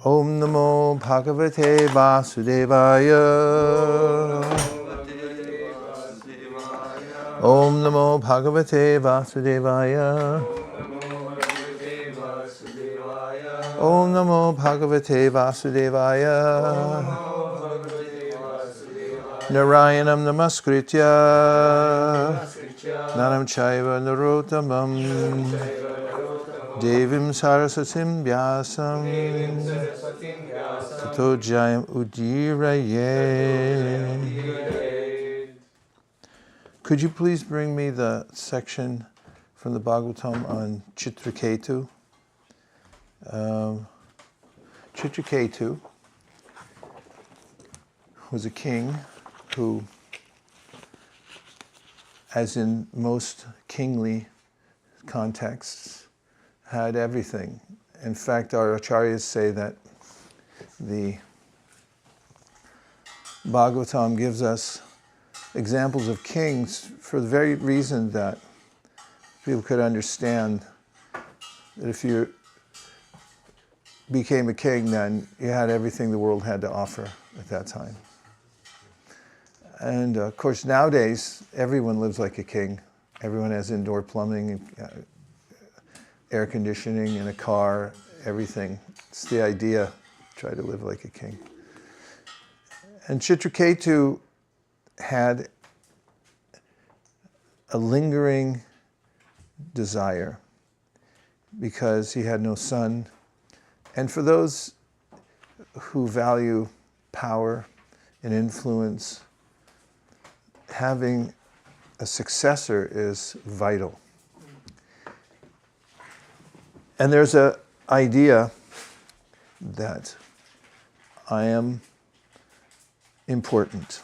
Om Namo Bhagavate Vasudevaya. Om Namo Bhagavate Vasudevaya. Om Namo Bhagavate Vasudevaya. Narayanam Namaskritya Naram Chaiva Narottamam Devim Sarasatim Vyasam Tato Jayam Udiraye. Could you please bring me the section from the Bhagavatam on Chitraketu? Chitraketu was a king who, as in most kingly contexts, had everything. In fact, our acharyas say that the Bhagavatam gives us examples of kings for the very reason that people could understand that if you became a king, then you had everything the world had to offer at that time. And of course, nowadays, everyone lives like a king. Everyone has indoor plumbing, air conditioning, and a car, everything. It's the idea, try to live like a king. And Chitraketu had a lingering desire because he had no son. And for those who value power and influence, having a successor is vital. And there's an idea that I am important,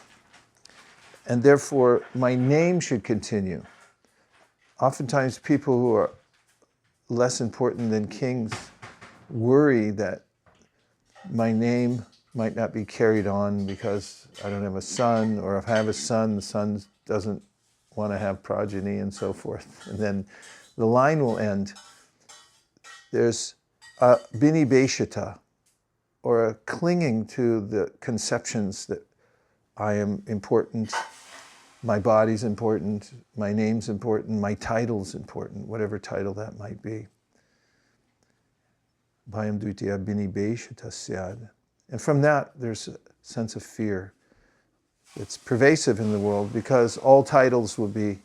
and therefore my name should continue. Oftentimes people who are less important than kings worry that my name might not be carried on because I don't have a son, or if I have a son, the son doesn't want to have progeny and so forth. And then the line will end. There's a binibeshita, or a clinging to the conceptions that I am important, my body's important, my name's important, my title's important, whatever title that might be. Bhayam dvitiya binibeshita syad. And from that, there's a sense of fear. It's pervasive in the world because all titles will be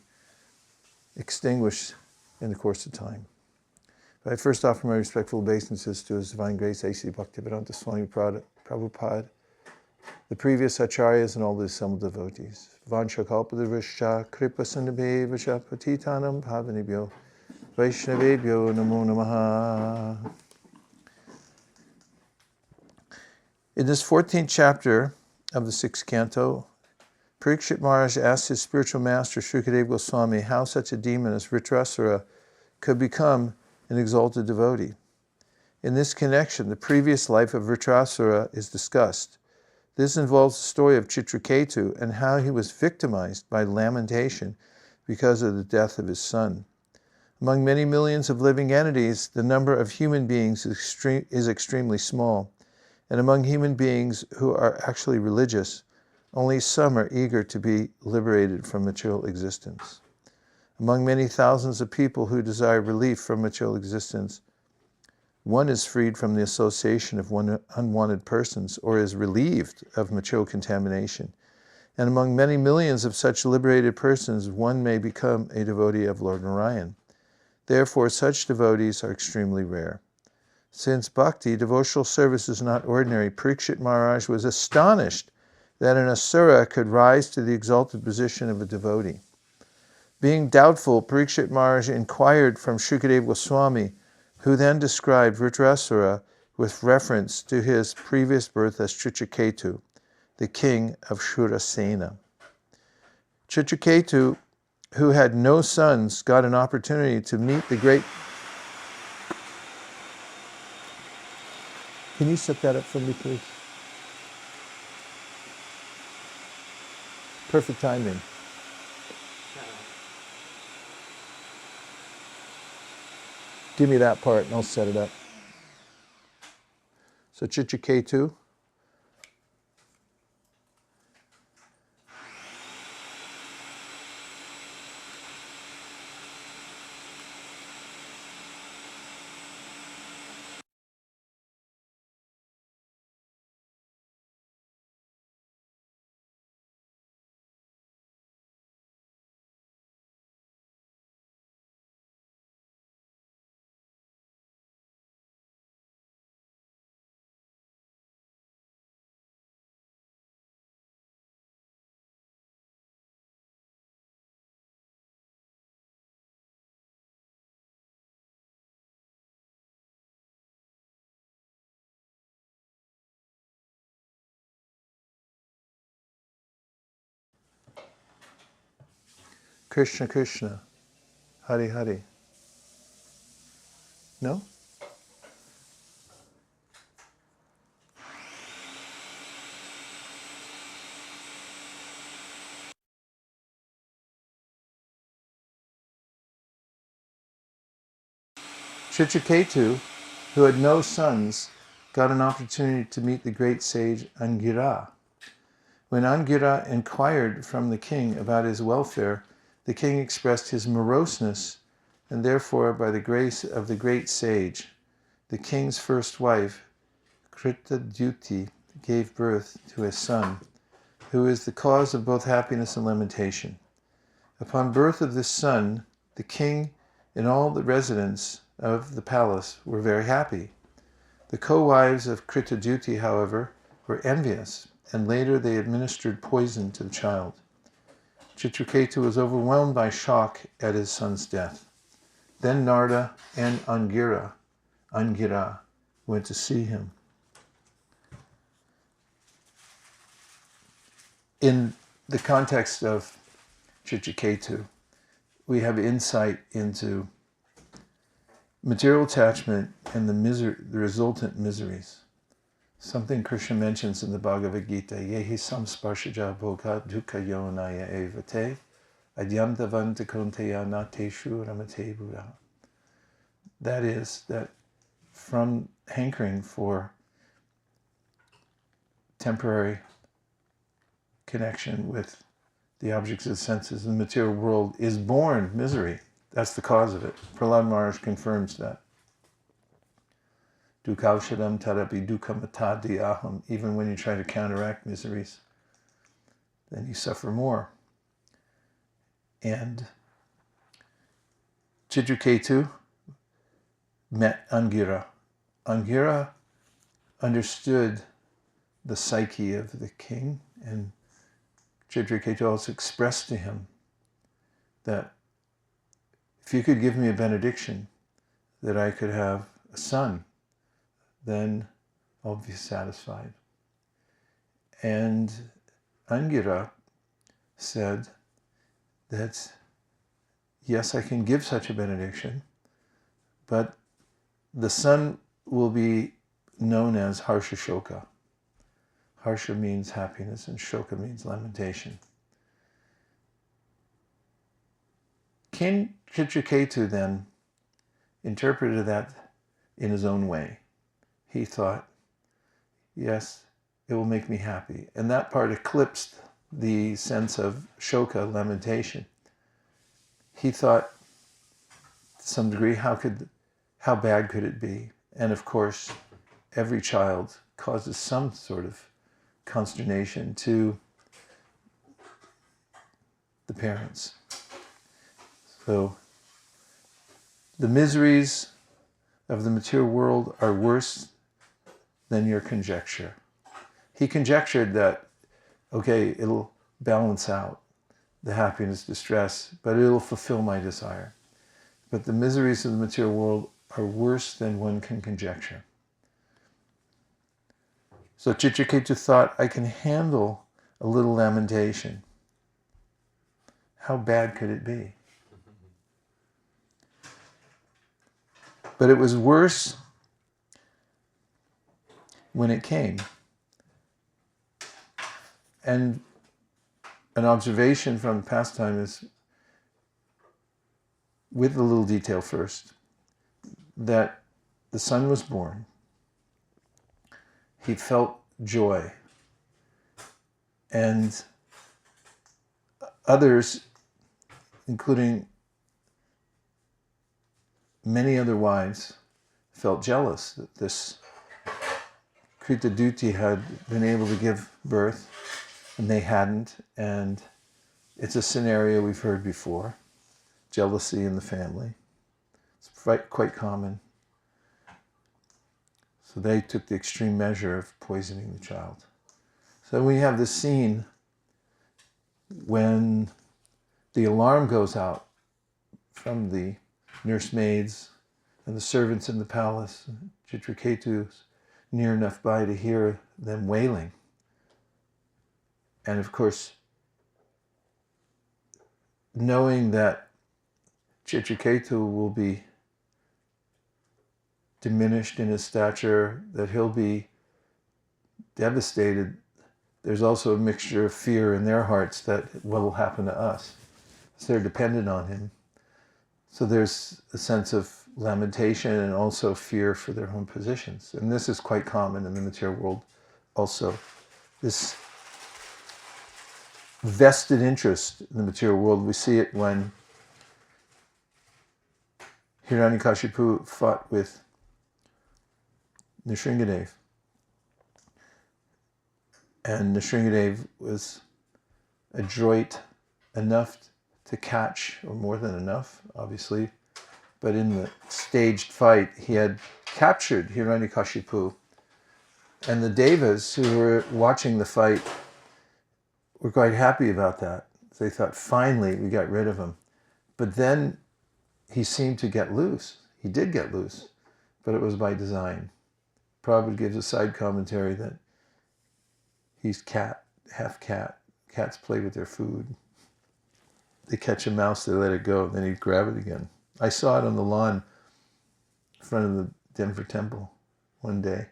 extinguished in the course of time. But I first offer my respectful obeisances to His Divine Grace, A.C. Bhaktivedanta Swami Prabhupada, the previous acharyas, and all the assembled devotees. Vansha kalpadrivascha kripa sandabhevascha patitanam bhavanibhyo vaishnavebhyo namo namaha. In this 14th chapter of the 6th canto, Parikshit Maharaj asked his spiritual master, Shukadeva Goswami, how such a demon as Vritrasura could become an exalted devotee. In this connection, the previous life of Vritrasura is discussed. This involves the story of Chitraketu and how he was victimized by lamentation because of the death of his son. Among many millions of living entities, the number of human beings is extremely small. And among human beings who are actually religious, only some are eager to be liberated from material existence. Among many thousands of people who desire relief from material existence, one is freed from the association of unwanted persons or is relieved of material contamination. And among many millions of such liberated persons, one may become a devotee of Lord Narayan. Therefore, such devotees are extremely rare. Since bhakti, devotional service, is not ordinary, Parikshit Maharaj was astonished that an asura could rise to the exalted position of a devotee. Being doubtful, Parikshit Maharaj inquired from Shukadeva Goswami, who then described Vritrasura with reference to his previous birth as Chitraketu, the king of Shurasena. Chitraketu, who had no sons, got an opportunity to meet the great... Can you set that up for me, please? Perfect timing. Give me that part and I'll set it up. So Chitraketu, Krishna Krishna, Hari Hari. No? Chitraketu, who had no sons, got an opportunity to meet the great sage Angira. When Angira inquired from the king about his welfare, the king expressed his moroseness, and therefore, by the grace of the great sage, the king's first wife, Krita-dyuti, gave birth to a son, who is the cause of both happiness and lamentation. Upon birth of this son, the king and all the residents of the palace were very happy. The co-wives of Krita-dyuti, however, were envious, and later they administered poison to the child. Chitraketu was overwhelmed by shock at his son's death. Then Narada and Angira went to see him. In the context of Chitraketu, we have insight into material attachment and the resultant miseries. Something Krishna mentions in the Bhagavad Gita, Yehi samsparshaja bhoga dukkha yonaya evate, adyantavanta konteya nateshu ramate buddha. That is, that from hankering for temporary connection with the objects of the senses in the material world is born misery. That's the cause of it. Prahlad Maharaj confirms that. Dukkaushadam tadapi dukkamatadi aham. Even when you try to counteract miseries, then you suffer more. And Chitraketu met Angira. Angira understood the psyche of the king, and Chitraketu also expressed to him that if you could give me a benediction that I could have a son, then I'll be satisfied. And Angira said that, yes, I can give such a benediction, but the son will be known as Harsha Shoka. Harsha means happiness and Shoka means lamentation. King Chitraketu then interpreted that in his own way. He thought, yes, it will make me happy. And that part eclipsed the sense of Shoka, lamentation. He thought, to some degree, how bad could it be? And of course, every child causes some sort of consternation to the parents. So the miseries of the material world are worse than your conjecture. He conjectured that, okay, it'll balance out the happiness, distress, but it'll fulfill my desire. But the miseries of the material world are worse than one can conjecture. So Chitraketu thought, I can handle a little lamentation. How bad could it be? But it was worse when it came. And an observation from past time is, with a little detail first, that the son was born. he felt joy. And others, including many other wives, felt jealous that this Krita Duti had been able to give birth and they hadn't. And it's a scenario we've heard before, jealousy in the family. It's quite common. So they took the extreme measure of poisoning the child. So we have this scene when the alarm goes out from the nursemaids and the servants in the palace. Chitraketu's near enough by to hear them wailing. And of course, knowing that Chitraketu will be diminished in his stature, that he'll be devastated, there's also a mixture of fear in their hearts that what will happen to us. So they're dependent on him. So there's a sense of lamentation and also fear for their own positions. And this is quite common in the material world also. This vested interest in the material world, we see it when Hiranyakashipu fought with Nrsingadev. And Nrsingadev was adroit enough to catch, or more than enough, obviously, but in the staged fight, he had captured Hiranyakashipu. And the devas who were watching the fight were quite happy about that. They thought, finally, we got rid of him. But then he seemed to get loose. He did get loose, but it was by design. Prabhupada gives a side commentary that he's cat, half cat. Cats play with their food. They catch a mouse, they let it go, then he'd grab it again. I saw it on the lawn in front of the Denver temple one day,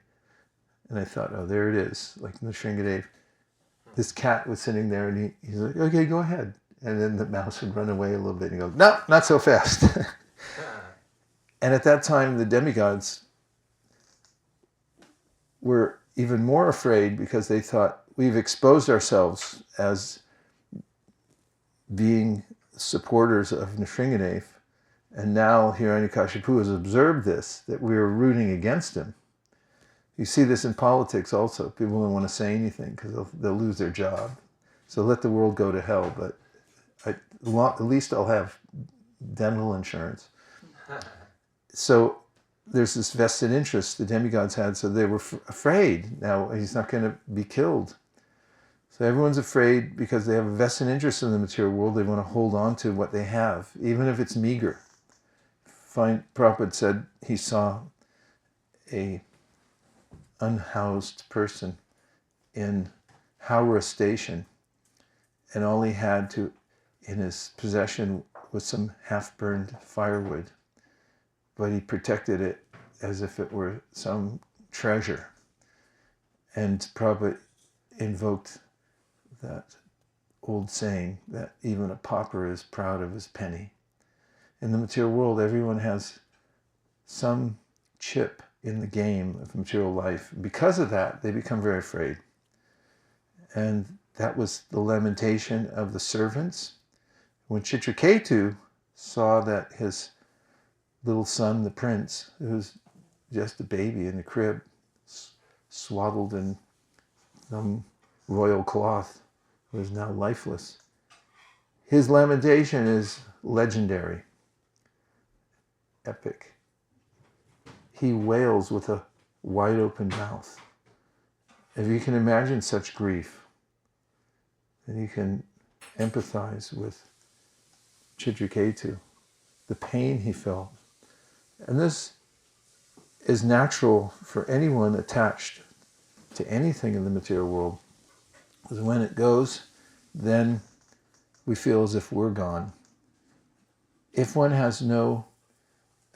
and I thought, oh, there it is, like in the Nrsingadev. This cat was sitting there, and he's like, okay, go ahead. And then the mouse would run away a little bit, and he goes, no, not so fast. And at that time, the demigods were even more afraid because they thought, we've exposed ourselves as being supporters of Nrsingadev, and now Hiranyakashipu has observed this, that we are rooting against him. You see this in politics also. People don't want to say anything because they'll lose their job. So let the world go to hell, but at least I'll have dental insurance. So there's this vested interest the demigods had, so they were afraid. Now he's not going to be killed. So everyone's afraid because they have a vested interest in the material world. They want to hold on to what they have, even if it's meager. Prabhupada said he saw a unhoused person in Howrah station, and all he had in his possession was some half-burned firewood, but he protected it as if it were some treasure. And Prabhupada invoked that old saying that even a pauper is proud of his penny. In the material world, everyone has some chip in the game of material life. Because of that, they become very afraid. And that was the lamentation of the servants. When Chitraketu saw that his little son, the prince, who was just a baby in a crib, swaddled in some royal cloth, was now lifeless, his lamentation is legendary, epic. He wails with a wide open mouth. If you can imagine such grief, then you can empathize with Chitraketu, the pain he felt. And this is natural for anyone attached to anything in the material world. Because when it goes, then we feel as if we're gone. If one has no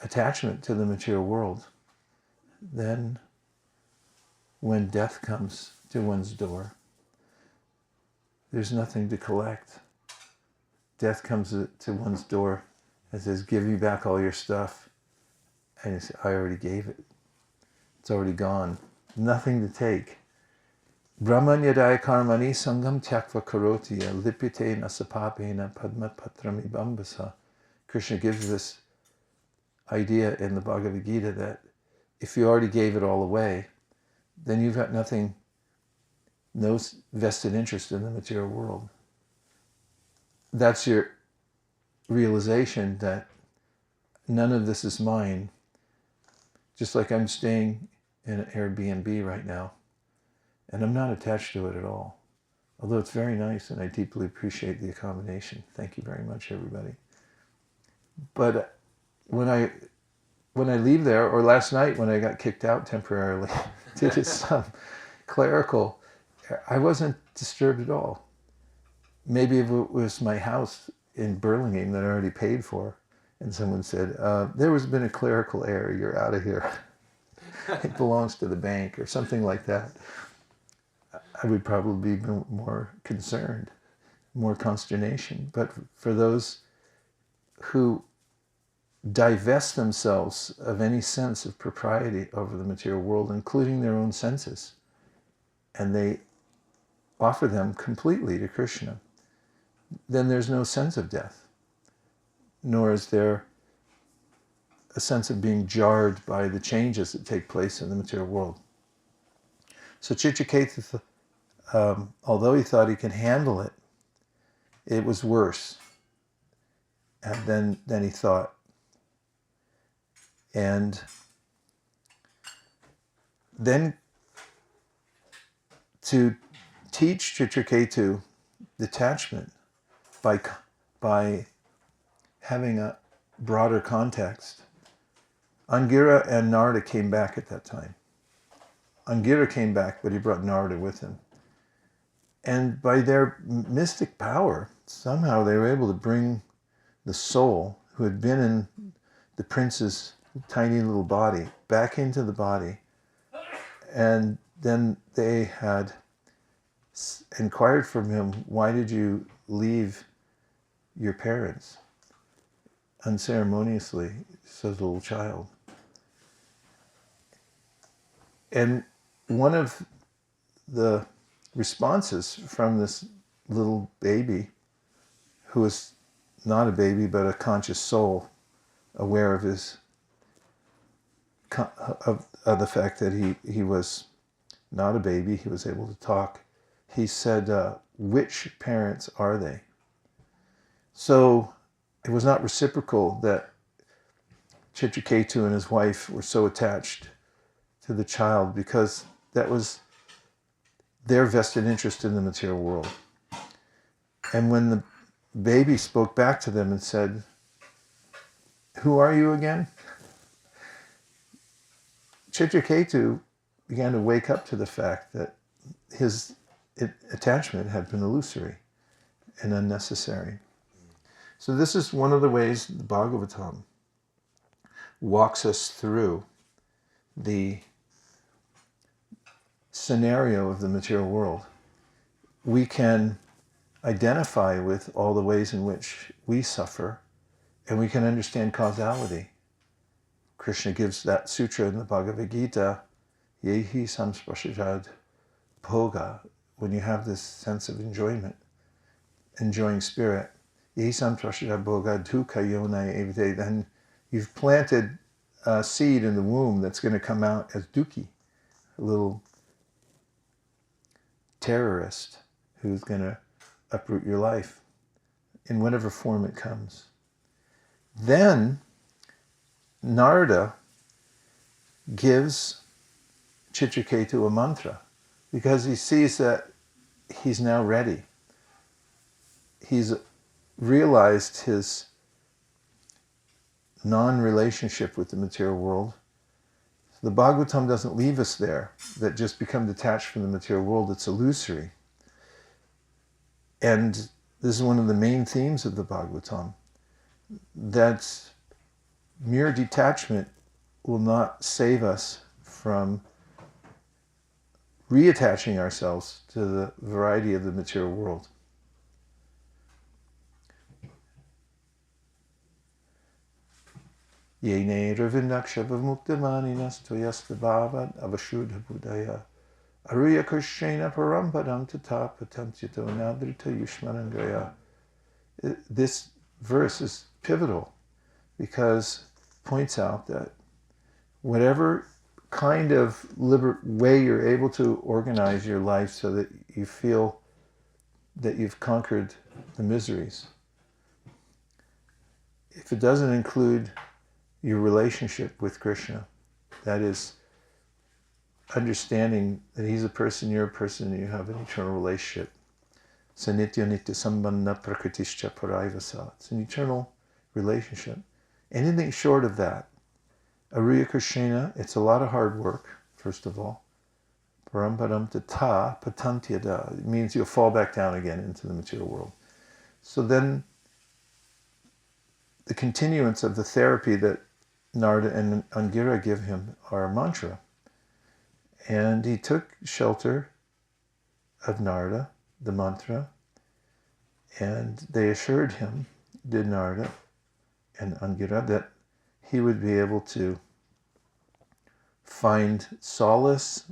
attachment to the material world, then when death comes to one's door, there's nothing to collect. Death comes to one's door and says, give you back all your stuff. And you say, I already gave it. It's already gone. nothing to take. Brahman yadaya karmani sangam tyakva karoti lipite nasapapena padma patrami bambasa. Krishna gives this idea in the Bhagavad Gita that if you already gave it all away, then you've got nothing, no vested interest in the material world. That's your realization that none of this is mine. Just like I'm staying in an Airbnb right now, and I'm not attached to it at all. Although it's very nice, and I deeply appreciate the accommodation. Thank you very much, everybody. But when I leave there, or last night when I got kicked out temporarily due to some clerical, I wasn't disturbed at all. Maybe if it was my house in Burlingame that I already paid for, and someone said, there has been a clerical error, you're out of here. It belongs to the bank, or something like that. I would probably be more concerned, more consternation. But for those who divest themselves of any sense of propriety over the material world, including their own senses, and they offer them completely to Krishna, then there's no sense of death, nor is there a sense of being jarred by the changes that take place in the material world. So Chitraketu, although he thought he could handle it, it was worse than he thought. And then to teach Chitraketu detachment by having a broader context, Angira and Narada came back at that time. Angira came back, but he brought Narada with him. And by their mystic power, somehow they were able to bring the soul who had been in the prince's tiny little body back into the body. And then they had inquired from him, why did you leave your parents unceremoniously, says a little child? And one of the responses from this little baby, who was not a baby but a conscious soul, aware of his of the fact that he was not a baby, he was able to talk. He said, which parents are they? So it was not reciprocal that Chitraketu and his wife were so attached to the child, because that was their vested interest in the material world. And when the baby spoke back to them and said, who are you again? Chitraketu began to wake up to the fact that his attachment had been illusory and unnecessary. So this is one of the ways the Bhagavatam walks us through the scenario of the material world. We can identify with all the ways in which we suffer, and we can understand causality. Krishna gives that sutra in the Bhagavad Gita, yehi samsprashajad bhoga, when you have this sense of enjoyment, enjoying spirit, yehi samsprashajad bhoga dukkha yonai evite, then you've planted a seed in the womb that's going to come out as dukkhi, a little terrorist who's going to uproot your life in whatever form it comes. Then Narada gives Chitraketu a mantra because he sees that he's now ready. He's realized his non-relationship with the material world. The Bhagavatam doesn't leave us there, that just become detached from the material world. It's illusory. And this is one of the main themes of the Bhagavatam, that mere detachment will not save us from reattaching ourselves to the variety of the material world. Yene ravindakshava-muktamaninas toyastabhavad avashuddha buddhaya. Aruya krishna parampadam tata patantyito nadrita yushmanangaya. This verse is pivotal because it points out that whatever kind of way you're able to organize your life so that you feel that you've conquered the miseries, if it doesn't include your relationship with Krishna, that is, understanding that he's a person, you're a person, and you have an eternal relationship. Sanitya nitya sambandha prakritischa paraivasa. It's an eternal relationship. Anything short of that, Aruya Krishna, it's a lot of hard work, first of all. Parampadam tata patantyada. It means you'll fall back down again into the material world. So then the continuance of the therapy that Narada and Angira give him are a mantra. And he took shelter of Narada, the mantra, and they assured him, did Narada and Angira, that he would be able to find solace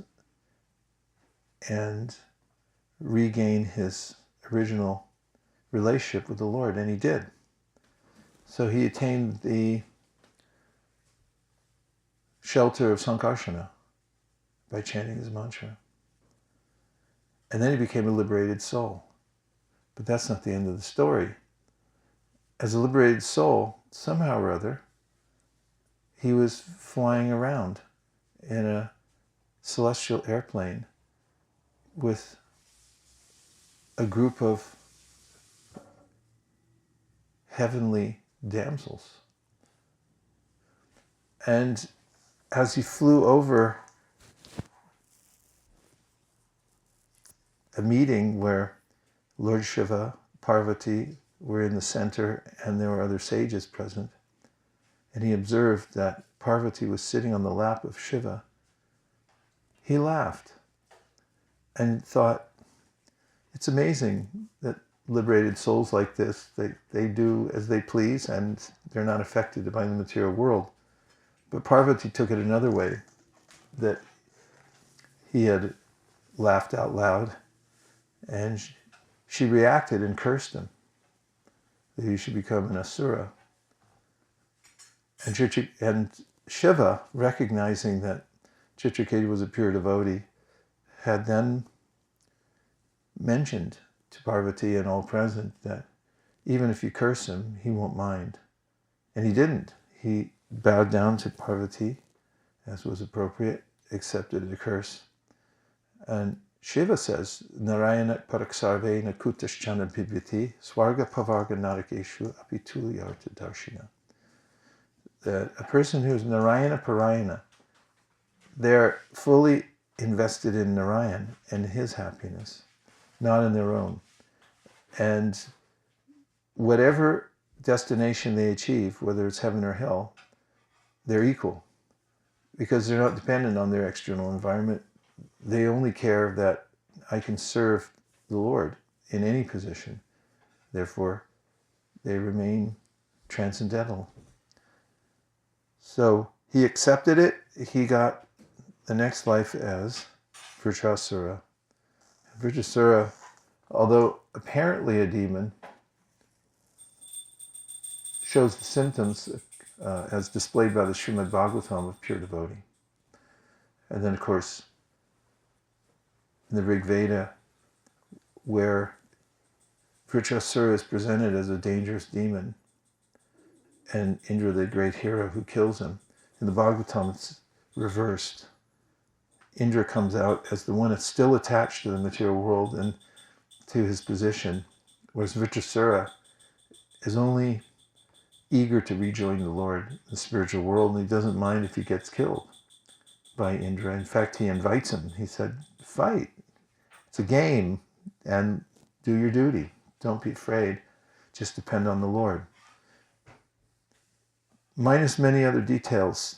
and regain his original relationship with the Lord, and he did. So he attained the shelter of Sankarsana by chanting his mantra. And then he became a liberated soul. But that's not the end of the story. As a liberated soul, somehow or other, he was flying around in a celestial airplane with a group of heavenly damsels. And as he flew over a meeting where Lord Shiva, Parvati were in the center and there were other sages present, and he observed that Parvati was sitting on the lap of Shiva, he laughed and thought, it's amazing that liberated souls like this, they do as they please and they're not affected by the material world. But Parvati took it another way, that he had laughed out loud, and she reacted and cursed him, that he should become an asura. And Shiva, recognizing that Chitraketu was a pure devotee, had then mentioned to Parvati and all present that even if you curse him, he won't mind. And he didn't. He bowed down to Parvati, as was appropriate, accepted the curse. And Shiva says, Narayana paraksarve nakutaschana bhiviti swarga pavarga narakeshu apitulyarta darshina. That a person who is Narayana Parayana, they're fully invested in Narayan and his happiness, not in their own. And whatever destination they achieve, whether it's heaven or hell, they're equal because they're not dependent on their external environment. They only care that I can serve the Lord in any position. Therefore, they remain transcendental. So he accepted it. He got the next life as Vritrasura. Vritrasura, although apparently a demon, shows the symptoms as displayed by the Srimad Bhagavatam of pure devotee. And then, of course, in the Rig Veda, where Vritrasura is presented as a dangerous demon, and Indra, the great hero who kills him. In the Bhagavatam, it's reversed. Indra comes out as the one that's still attached to the material world and to his position, whereas Vritrasura is only eager to rejoin the Lord, the spiritual world, and he doesn't mind if he gets killed by Indra. In fact, he invites him. He said, fight. It's a game, and do your duty. Don't be afraid. Just depend on the Lord. Minus many other details,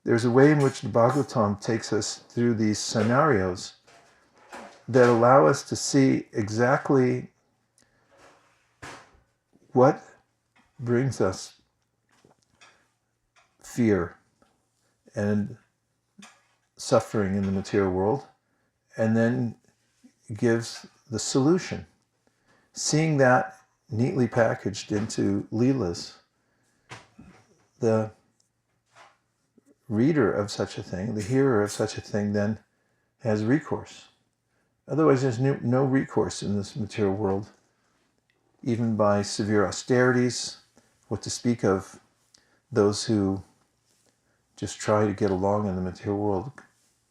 there's a way in which the Bhagavatam takes us through these scenarios that allow us to see exactly what brings us fear and suffering in the material world, and then gives the solution. Seeing that neatly packaged into Leelas, the reader of such a thing, the hearer of such a thing, then has recourse. Otherwise, there's no recourse in this material world, even by severe austerities, what to speak of those who just try to get along in the material world.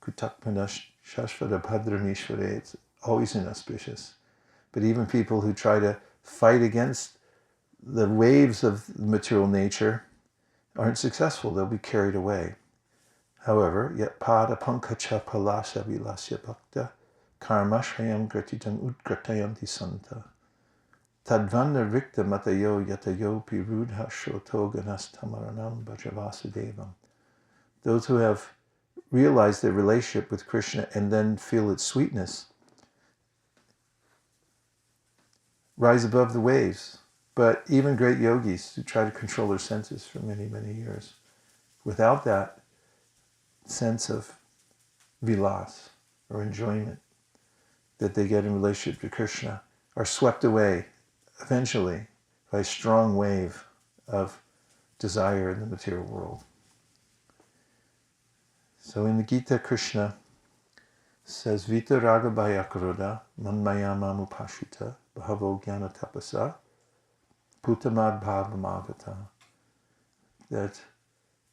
Kutakmana shashvata bhadramishvare, it's always inauspicious. But even people who try to fight against the waves of material nature aren't successful. They'll be carried away. However, yet pada pankacha palasya vilasya bhakta karmashrayam gratitam udgratayanti santa. Tadvanda rikta matayo yatayo pirudha shotoganas tamaranam bhajavasudevam. Those who have realized their relationship with Krishna and then feel its sweetness rise above the waves. But even great yogis who try to control their senses for many, many years, without that sense of vilas or enjoyment that they get in relationship to Krishna, are swept away eventually by a strong wave of desire in the material world. So in the Gita, Krishna says, Vita raga bhayakroda manmaya mamupashita bhavo jnana tapasa putamad bhavamavata. That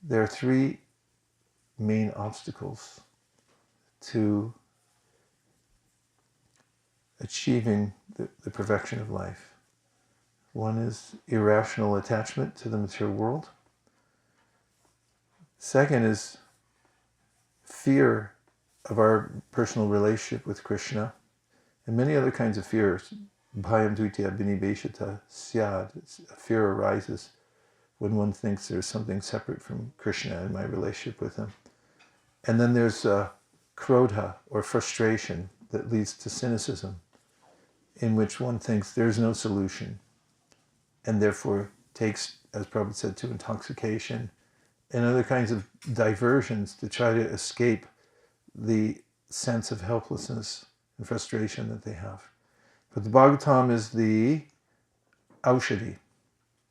there are three main obstacles to achieving the perfection of life. One is irrational attachment to the material world. Second is fear of our personal relationship with Krishna, and many other kinds of fears. Bhayam dvitya binibeshata syad. A fear arises when one thinks there's something separate from Krishna in my relationship with him. And then there's krodha, or frustration, that leads to cynicism, in which one thinks there's no solution, and therefore takes, as Prabhupada said, to intoxication and other kinds of diversions to try to escape the sense of helplessness and frustration that they have. But the Bhagavatam is the aushadhi,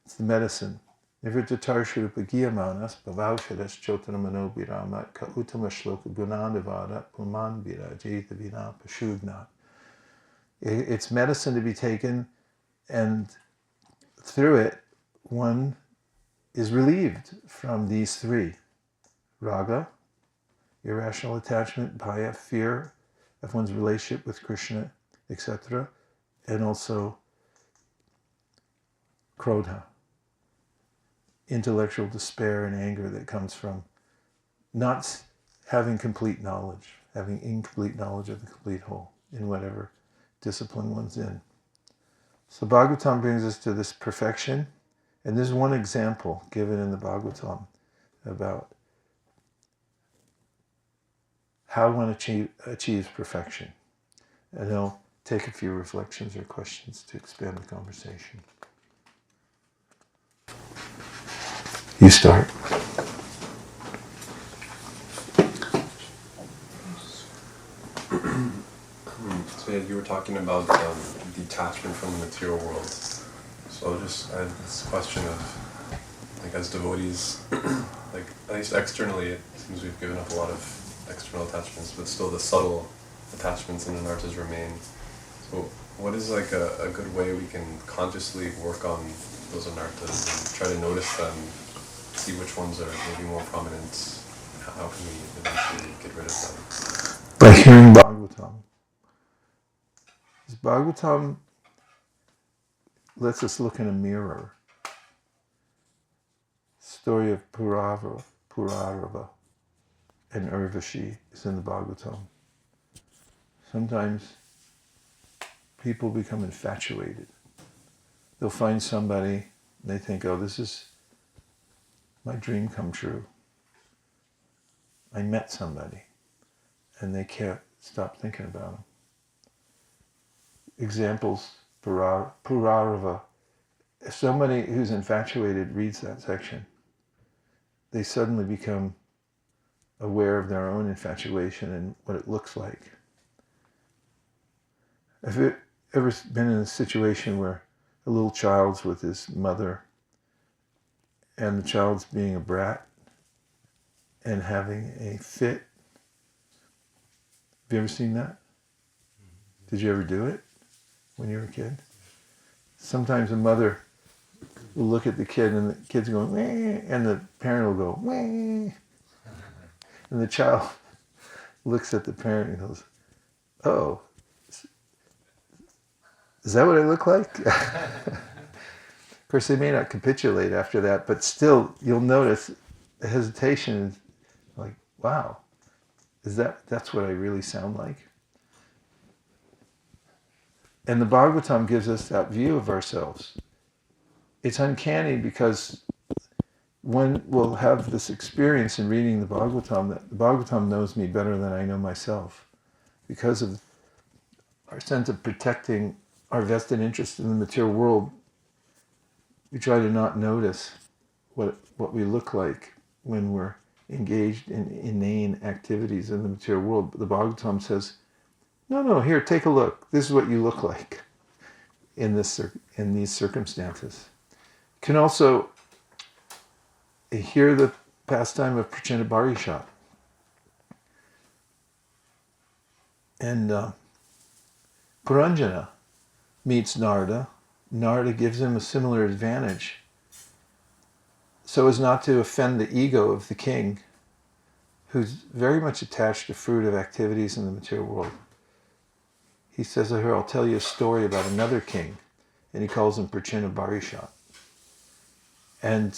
it's the medicine. Nivrittatarshrupa giyamanas bhavaushadash chotanamano biramat ka uttama shloka gunandavada puman virajeta vina pashugnat. It's medicine to be taken, and through it, one is relieved from these three. Raga, irrational attachment, bhaya, fear of one's relationship with Krishna, etc. And also krodha, intellectual despair and anger that comes from not having complete knowledge, having incomplete knowledge of the complete whole in whatever discipline one's in. So Bhagavatam brings us to this perfection, and there's one example given in the Bhagavatam about how one achieves perfection. And I'll take a few reflections or questions to expand the conversation. You start. So you were talking about detachment from the material world. So I have this question of, like, as devotees, like, at least externally, it seems we've given up a lot of external attachments, but still the subtle attachments and anarthas remain. So what is like a good way we can consciously work on those anarthas and try to notice them, see which ones are maybe more prominent? How can we eventually get rid of them? By hearing Bhagavatam. Bhagavatam lets us look in a mirror. Story of Purarava and Urvashi is in the Bhagavatam. Sometimes people become infatuated. They'll find somebody, and they think, oh, this is my dream come true. I met somebody, and they can't stop thinking about him. Examples, Purarava. If somebody who's infatuated reads that section, they suddenly become aware of their own infatuation and what it looks like. Have you ever been in a situation where a little child's with his mother and the child's being a brat and having a fit? Have you ever seen that? Did you ever do it when you were a kid? Sometimes a mother will look at the kid and the kid's going, wah, and the parent will go, wah. And the child looks at the parent and goes, oh, is that what I look like? Of course, they may not capitulate after that, but still, you'll notice a hesitation. Like, wow, that's what I really sound like? And the Bhagavatam gives us that view of ourselves. It's uncanny because one will have this experience in reading the Bhagavatam that the Bhagavatam knows me better than I know myself. Because of our sense of protecting our vested interest in the material world, we try to not notice what we look like when we're engaged in inane activities in the material world. But the Bhagavatam says, no, here, take a look. This is what you look like in these circumstances. You can also hear the pastime of Prachinabharisha. And Puranjana meets Narada. Narada gives him a similar advantage so as not to offend the ego of the king, who's very much attached to fruit of activities in the material world. He says, here, I'll tell you a story about another king. And he calls him Prachinabharisha. And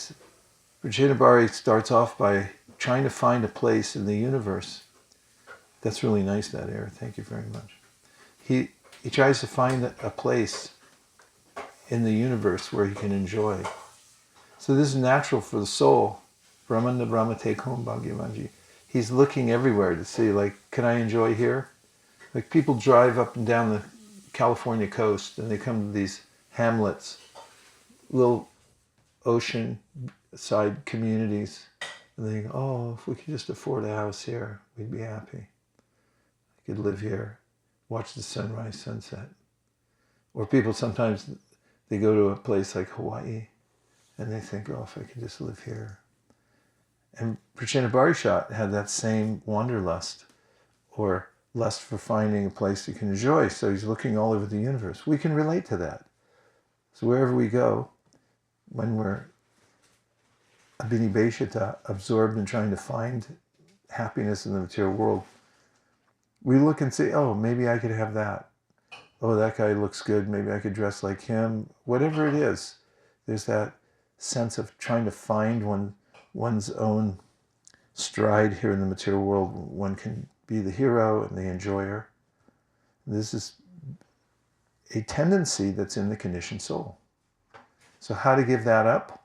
Prachinabhari starts off by trying to find a place in the universe. That's really nice, that air. Thank you very much. He tries to find a place in the universe where he can enjoy. So this is natural for the soul. Brahmanda Brahmate Kom Bhagyavanji. He's looking everywhere to see, like, can I enjoy here? Like people drive up and down the California coast and they come to these hamlets, little ocean side communities, and they go, oh, if we could just afford a house here, we'd be happy. I could live here, watch the sunrise, sunset. Or people sometimes, they go to a place like Hawaii and they think, oh, if I could just live here. And Prachinabharisha had that same wanderlust, or lust for finding a place you can enjoy. So he's looking all over the universe. We can relate to that. So wherever we go, when we're abhinibheshita, absorbed in trying to find happiness in the material world, we look and say, oh, maybe I could have that. Oh, that guy looks good. Maybe I could dress like him. Whatever it is, there's that sense of trying to find one's own stride here in the material world. One can be the hero and the enjoyer. This is a tendency that's in the conditioned soul. So how to give that up?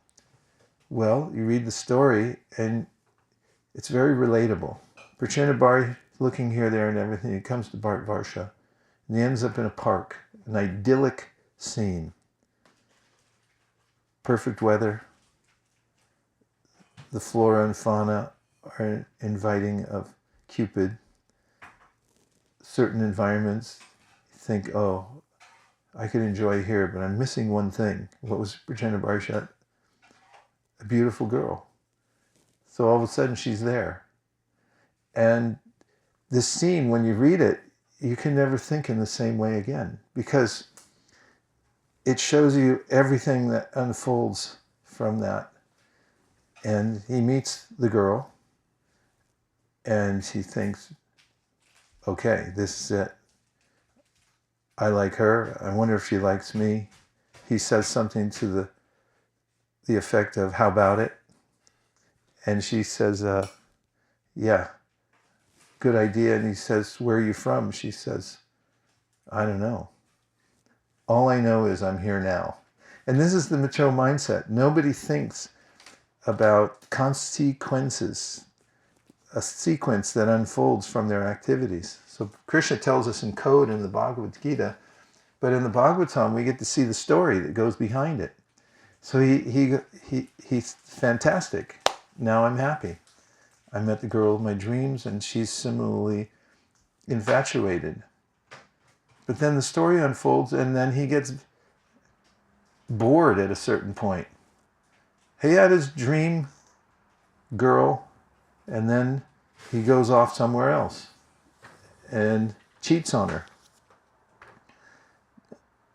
Well, you read the story and it's very relatable. Prachinabhari looking here, there, and everything. He comes to Bharatvarsha and he ends up in a park, an idyllic scene. Perfect weather. The flora and fauna are inviting of Cupid. Certain environments, you think, oh, I could enjoy here, but I'm missing one thing. What was Prachinabharisha? A beautiful girl. So all of a sudden she's there. And this scene, when you read it, you can never think in the same way again, because it shows you everything that unfolds from that. And he meets the girl, and he thinks, okay, this is it. I like her. I wonder if she likes me. He says something to the effect of, how about it? And she says, yeah, good idea. And he says, where are you from? She says, I don't know. All I know is I'm here now. And this is the material mindset. Nobody thinks about consequences, a sequence that unfolds from their activities. So Krishna tells us in code in the Bhagavad Gita, but in the Bhagavatam we get to see the story that goes behind it. So he's fantastic. now I'm happy. I met the girl of my dreams, and she's similarly infatuated. But then the story unfolds, and then he gets bored at a certain point. He had his dream girl, and then he goes off somewhere else and cheats on her,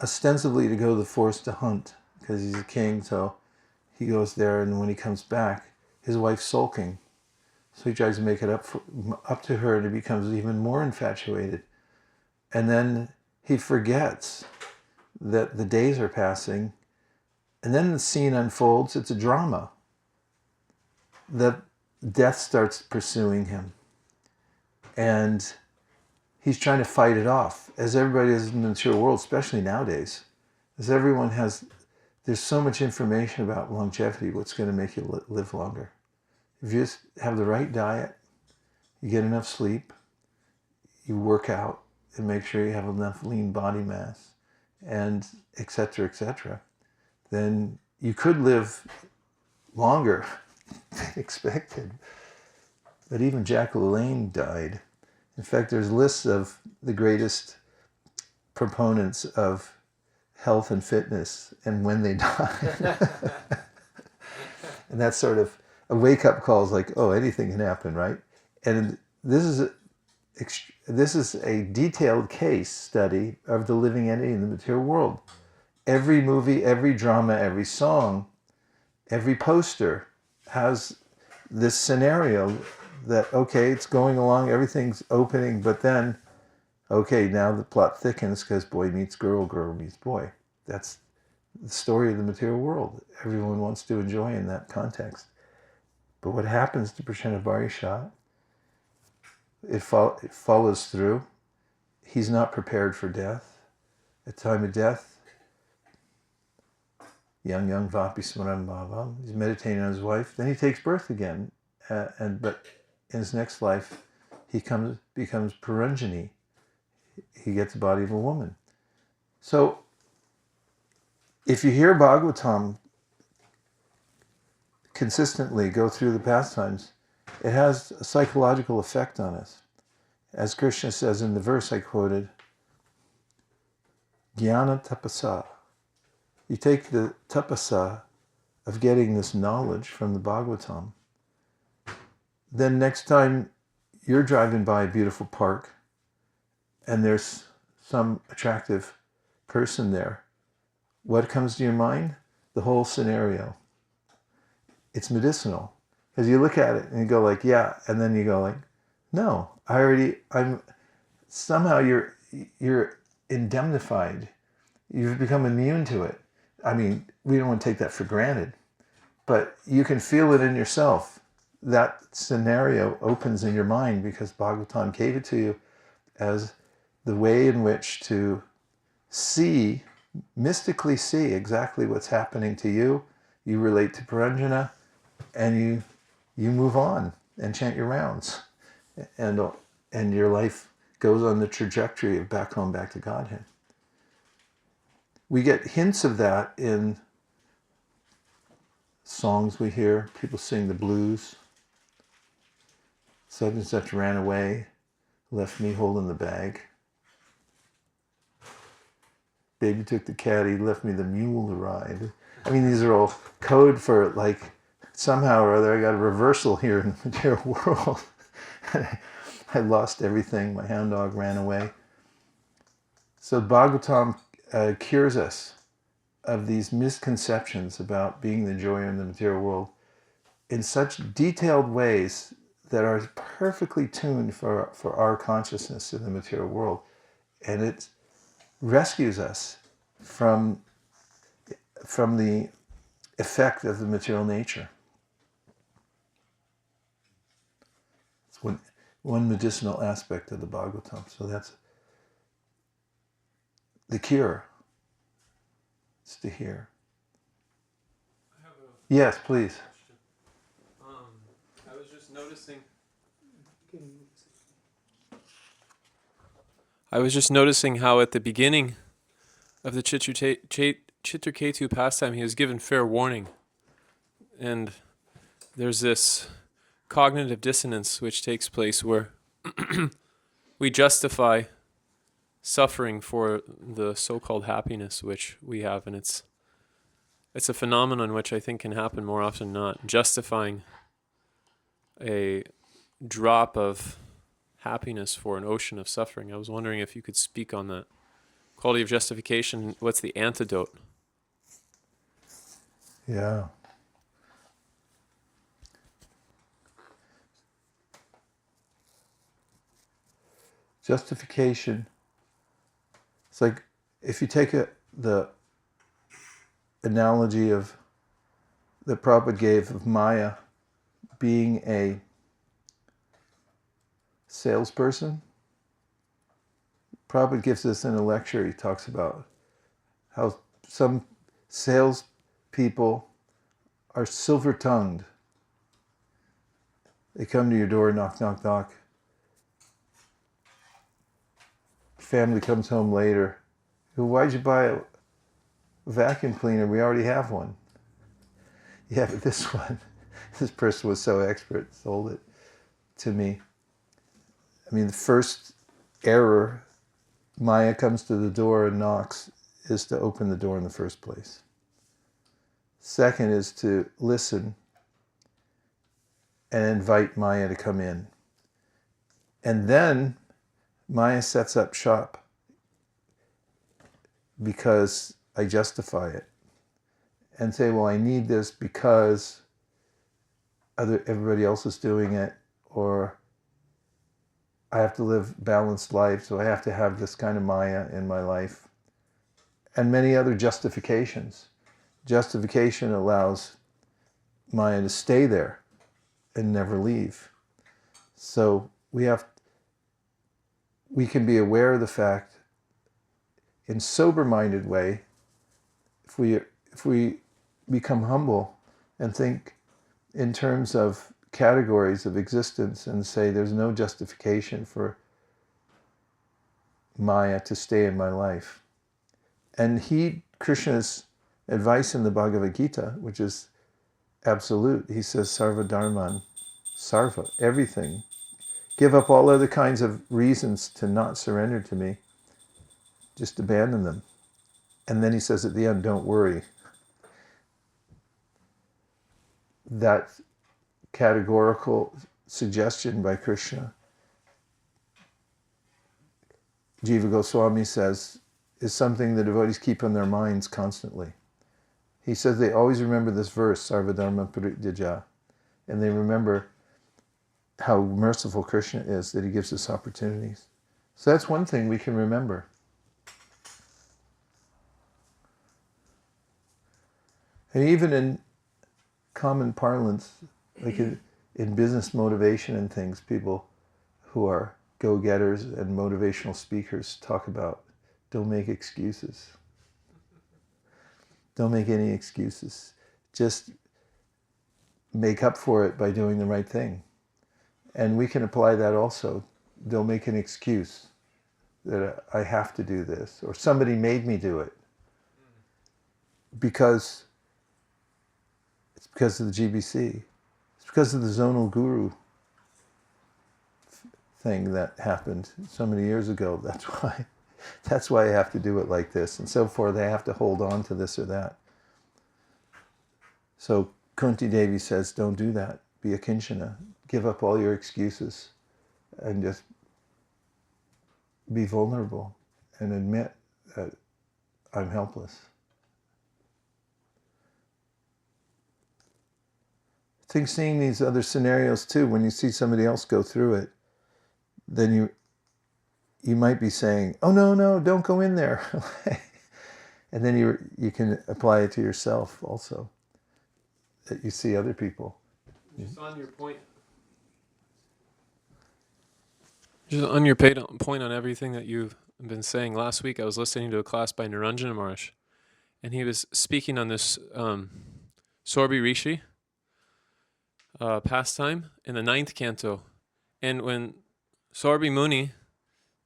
ostensibly to go to the forest to hunt, because he's a king, so he goes there, and when he comes back, his wife's sulking. So he tries to make it up to her, and he becomes even more infatuated. And then he forgets that the days are passing, and then the scene unfolds. It's a drama. That death starts pursuing him. And he's trying to fight it off, as everybody is in the material world, especially nowadays. As everyone has, there's so much information about longevity, what's going to make you live longer. If you just have the right diet, you get enough sleep, you work out, and make sure you have enough lean body mass, and et cetera, then you could live longer than expected. But even Jack LaLanne died. In fact, there's lists of the greatest proponents of health and fitness and when they died. And that's sort of a wake-up call, is like, oh, anything can happen, right? And this is a detailed case study of the living entity in the material world. Every movie, every drama, every song, every poster has this scenario that, okay, it's going along, everything's opening, but then, okay, now the plot thickens because boy meets girl, girl meets boy. That's the story of the material world. Everyone wants to enjoy in that context. But what happens to Prashannavarishah? It follows through. He's not prepared for death. At time of death, young Vapi Smaran Bhava, he's meditating on his wife. Then he takes birth again. But in his next life, he becomes Puranjani. He gets the body of a woman. So, if you hear Bhagavatam consistently go through the pastimes, it has a psychological effect on us. As Krishna says in the verse I quoted, Jnana tapasa. You take the tapasa of getting this knowledge from the Bhagavatam. Then next time you're driving by a beautiful park and there's some attractive person there, what comes to your mind? The whole scenario. It's medicinal. Because you look at it and you go like, yeah, and then you go like, no, somehow you're indemnified. You've become immune to it. I mean, we don't want to take that for granted, but you can feel it in yourself. That scenario opens in your mind because Bhagavatam gave it to you as the way in which to see, mystically see exactly what's happening to you. You relate to Puranjana, and you move on and chant your rounds, and your life goes on the trajectory of back home, back to Godhead. We get hints of that in songs we hear. People sing the blues. Such and such ran away, left me holding the bag. Baby took the caddy, left me the mule to ride. I mean, these are all code for, like, somehow or other I got a reversal here in the material world. I lost everything. My hound dog ran away. So Bhagavatam cures us of these misconceptions about being the joy in the material world in such detailed ways that are perfectly tuned for our consciousness in the material world. And it rescues us from the effect of the material nature. It's one medicinal aspect of the Bhagavatam. So that's the cure. It's to hear. I have a Yes, please. question. I was just noticing. I was just noticing how at the beginning of the Chitraketu pastime, he was given fair warning, and there's this cognitive dissonance which takes place where we justify suffering for the so-called happiness which we have, and it's a phenomenon which I think can happen more often than not, justifying a drop of happiness for an ocean of suffering. I was wondering if you could speak on that quality of justification. What's the antidote? Yeah. Justification. It's like if you take the analogy of that Prabhupada gave of Maya being a salesperson. Prabhupada gives this in a lecture. He talks about how some salespeople are silver-tongued. They come to your door, knock, knock, knock. Family comes home later. Why'd you buy a vacuum cleaner? We already have one. Yeah, but this one, this person was so expert, sold it to me. I mean, the first error, Maya comes to the door and knocks, is to open the door in the first place. Second is to listen and invite Maya to come in. And then Maya sets up shop because I justify it and say, well, I need this because everybody else is doing it, or I have to live balanced life, so I have to have this kind of Maya in my life. And many other justifications. Justification allows Maya to stay there and never leave. So we can be aware of the fact in sober-minded way, if we become humble and think in terms of categories of existence and say there's no justification for Maya to stay in my life. And heed Krishna's advice in the Bhagavad Gita, which is absolute. He says, sarva dharman, sarva, everything. Give up all other kinds of reasons to not surrender to me. Just abandon them. And then he says at the end, don't worry. That categorical suggestion by Krishna, Jiva Goswami says, is something the devotees keep on their minds constantly. He says they always remember this verse, sarva dharma parityaja, and they remember how merciful Krishna is, that he gives us opportunities. So that's one thing we can remember. And even in common parlance, like in business motivation and things, people who are go-getters and motivational speakers talk about, don't make excuses. Don't make any excuses. Just make up for it by doing the right thing. And we can apply that also. Don't make an excuse that I have to do this, or somebody made me do it. Because it's because of the GBC. It's because of the zonal guru thing that happened so many years ago. That's why I have to do it like this, and so forth. I have to hold on to this or that. So Kunti Devi says, don't do that. Be a kinshana. Give up all your excuses and just be vulnerable and admit that I'm helpless. I think seeing these other scenarios too, when you see somebody else go through it, then you might be saying, oh no, don't go in there. And then you can apply it to yourself also, that you see other people. Just on your point. Just on your point on everything that you've been saying. Last week I was listening to a class by Niranjana Maharaj, and he was speaking on this Sorbi Rishi pastime in the 9th canto. And when Sorbi Muni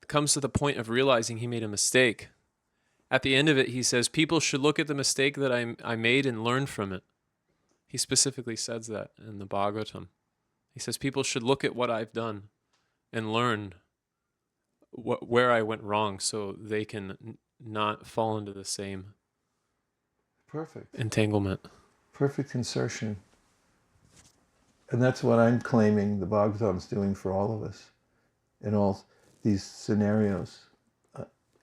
comes to the point of realizing he made a mistake, at the end of it he says, people should look at the mistake that I made and learn from it. he specifically says that in the Bhagavatam. He says people should look at what I've done and learn where I went wrong so they can not fall into the same Perfect. entanglement. Perfect insertion. And that's what I'm claiming the Bhagavatam's doing for all of us in all these scenarios.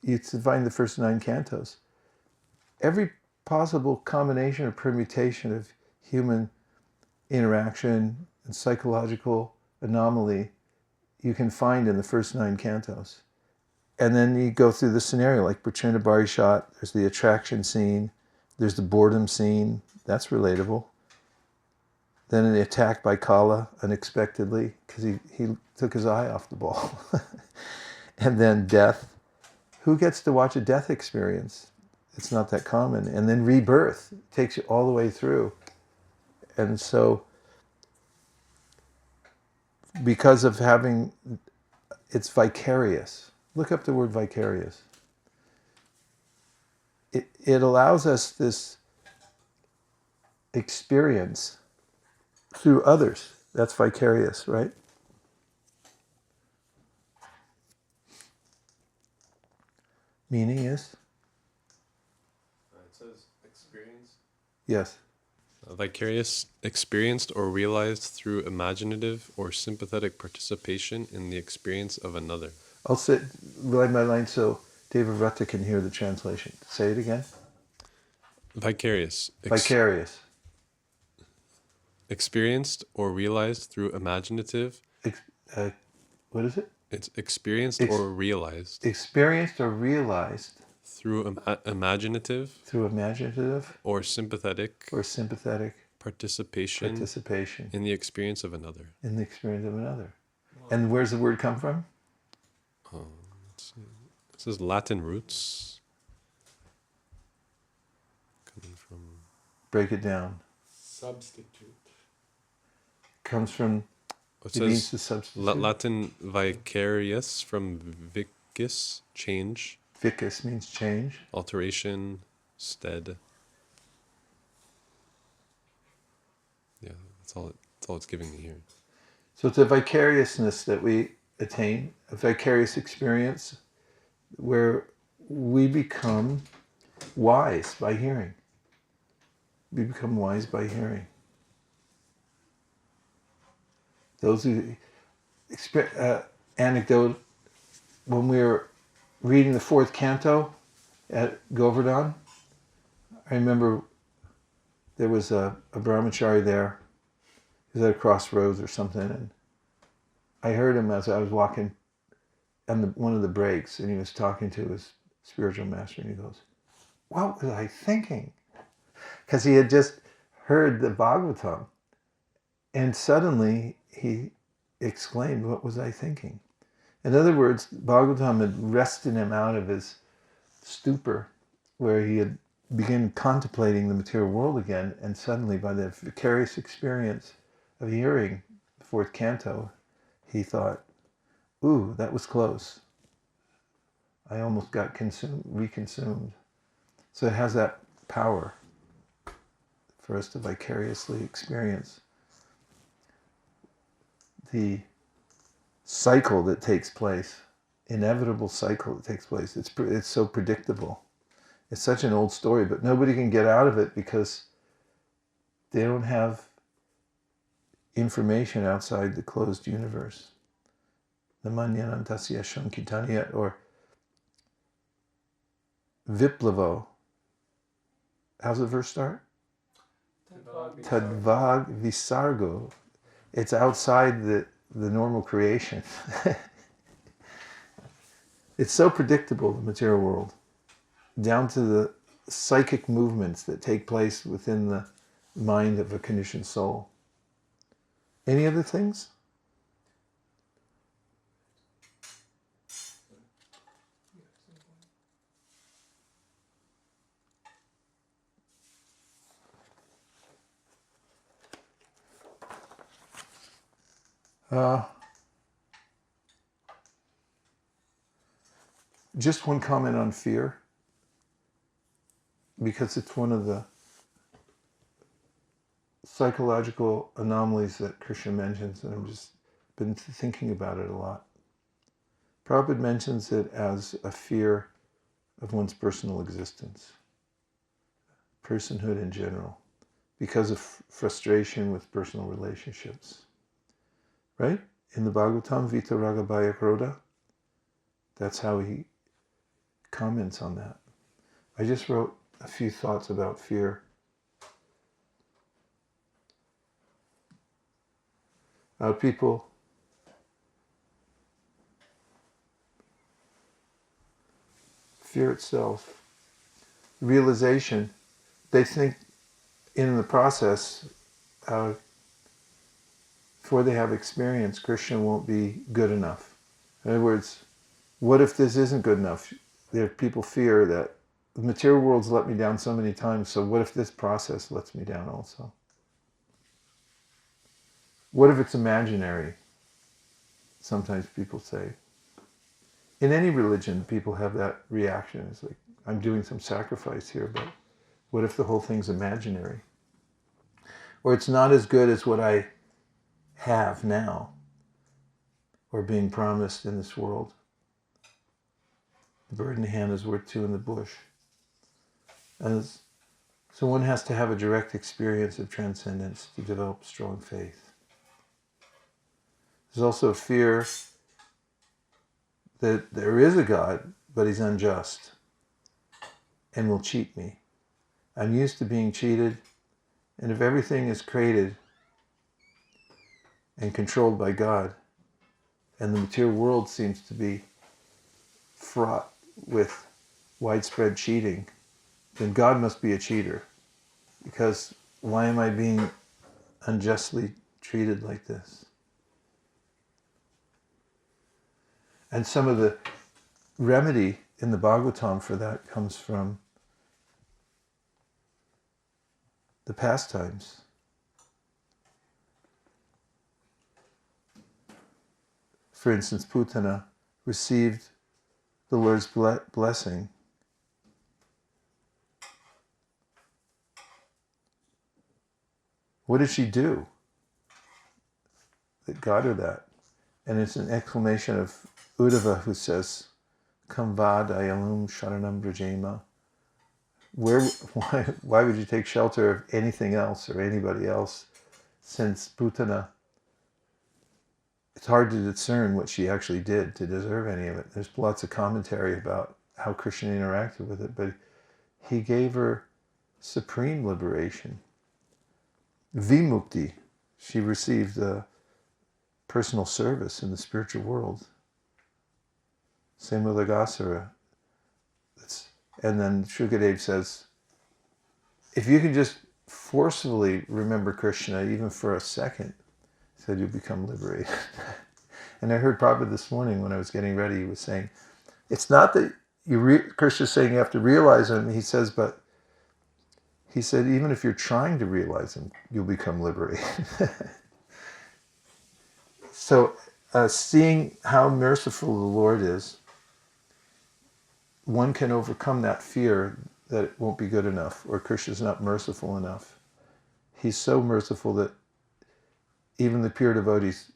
You find the first 9 cantos. Every possible combination or permutation of human interaction and psychological anomaly you can find in the first 9 cantos. And then you go through the scenario, like Prachanda Barishat, there's the attraction scene, there's the boredom scene, that's relatable. Then an attack by Kala unexpectedly, because he took his eye off the ball. And then death. Who gets to watch a death experience? It's not that common. And then rebirth takes you all the way through. And so, because of having, it's vicarious. Look up the word vicarious. It allows us this experience through others. That's vicarious, right? Meaning is? It says experience. Yes. Vicarious, experienced or realized through imaginative or sympathetic participation in the experience of another. I'll say line by line so David Rutta can hear the translation. Say it again. Vicarious. Vicarious. Experienced or realized through imaginative. What is it? It's experienced or realized. Experienced or realized. Through imaginative. Through imaginative. Or sympathetic. Or sympathetic. Participation. In the experience of another. In the experience of another. And where's the word come from? Let's see. It says Latin roots. Coming from. Break it down. Substitute. Comes from. It means says to substitute. Latin vicarious from vicus, change. Vicus means change. Alteration, stead. Yeah, that's all it's giving me here. So it's a vicariousness that we attain, a vicarious experience where we become wise by hearing. We become wise by hearing. Those who anecdote, when we were reading the Fourth Canto at Govardhan, I remember there was a brahmacārī there. He was at a crossroads or something, and I heard him as I was walking on one of the breaks, and he was talking to his spiritual master, and he goes, "What was I thinking?" Because he had just heard the Bhagavatam, and suddenly he exclaimed, "What was I thinking?" In other words, Bhagavatam had wrested him out of his stupor, where he had begun contemplating the material world again, and suddenly, by the vicarious experience of hearing the Fourth Canto, he thought, "Ooh, that was close. I almost got reconsumed." So it has that power for us to vicariously experience the cycle that takes place, inevitable cycle that takes place. It's so predictable. It's such an old story, but nobody can get out of it because they don't have information outside the closed universe. The manyanantasya shankitanya, or viplavo. How's the verse start? Tad-vāg-visargo. It's outside the normal creation. It's so predictable, the material world, down to the psychic movements that take place within the mind of a conditioned soul. Any other things? Just one comment on fear, because it's one of the psychological anomalies that Krishna mentions, and I've just been thinking about it a lot. Prabhupada mentions it as a fear of one's personal existence, personhood in general, because of frustration with personal relationships. Right? In the Bhagavatam, vicariously, that's how he comments on that. I just wrote a few thoughts about fear. People fear itself, realization, they think in the process, before they have experience, Krishna won't be good enough. In other words, what if this isn't good enough? There people fear that the material world's let me down so many times, so what if this process lets me down also? What if it's imaginary? Sometimes people say. In any religion, people have that reaction. It's like, I'm doing some sacrifice here, but what if the whole thing's imaginary? Or it's not as good as what I have now, or being promised in this world. The bird in the hand is worth two in the bush. So one has to have a direct experience of transcendence to develop strong faith. There's also a fear that there is a God, but he's unjust and will cheat me. I'm used to being cheated, and if everything is created and controlled by God, and the material world seems to be fraught with widespread cheating, then God must be a cheater. Because why am I being unjustly treated like this? And some of the remedy in the Bhagavatam for that comes from the pastimes. For instance, Putana received the Lord's blessing. What did she do that got her that? And it's an exclamation of Uddhava who says, Kam vadayalum sharanam brajema. Why would you take shelter of anything else or anybody else, since Putana, it's hard to discern what she actually did to deserve any of it. There's lots of commentary about how Krishna interacted with it, but he gave her supreme liberation. Vimukti, she received personal service in the spiritual world. Same with Agasara. And then Shukadeva says, if you can just forcefully remember Krishna, even for a second, he said, you'll become liberated. And I heard Prabhupada this morning when I was getting ready, he was saying, it's not that Krishna's saying you have to realize him, he says, but he said, even if you're trying to realize him, you'll become liberated. So seeing how merciful the Lord is, one can overcome that fear that it won't be good enough, or Krishna's not merciful enough. He's so merciful that even the pure devotees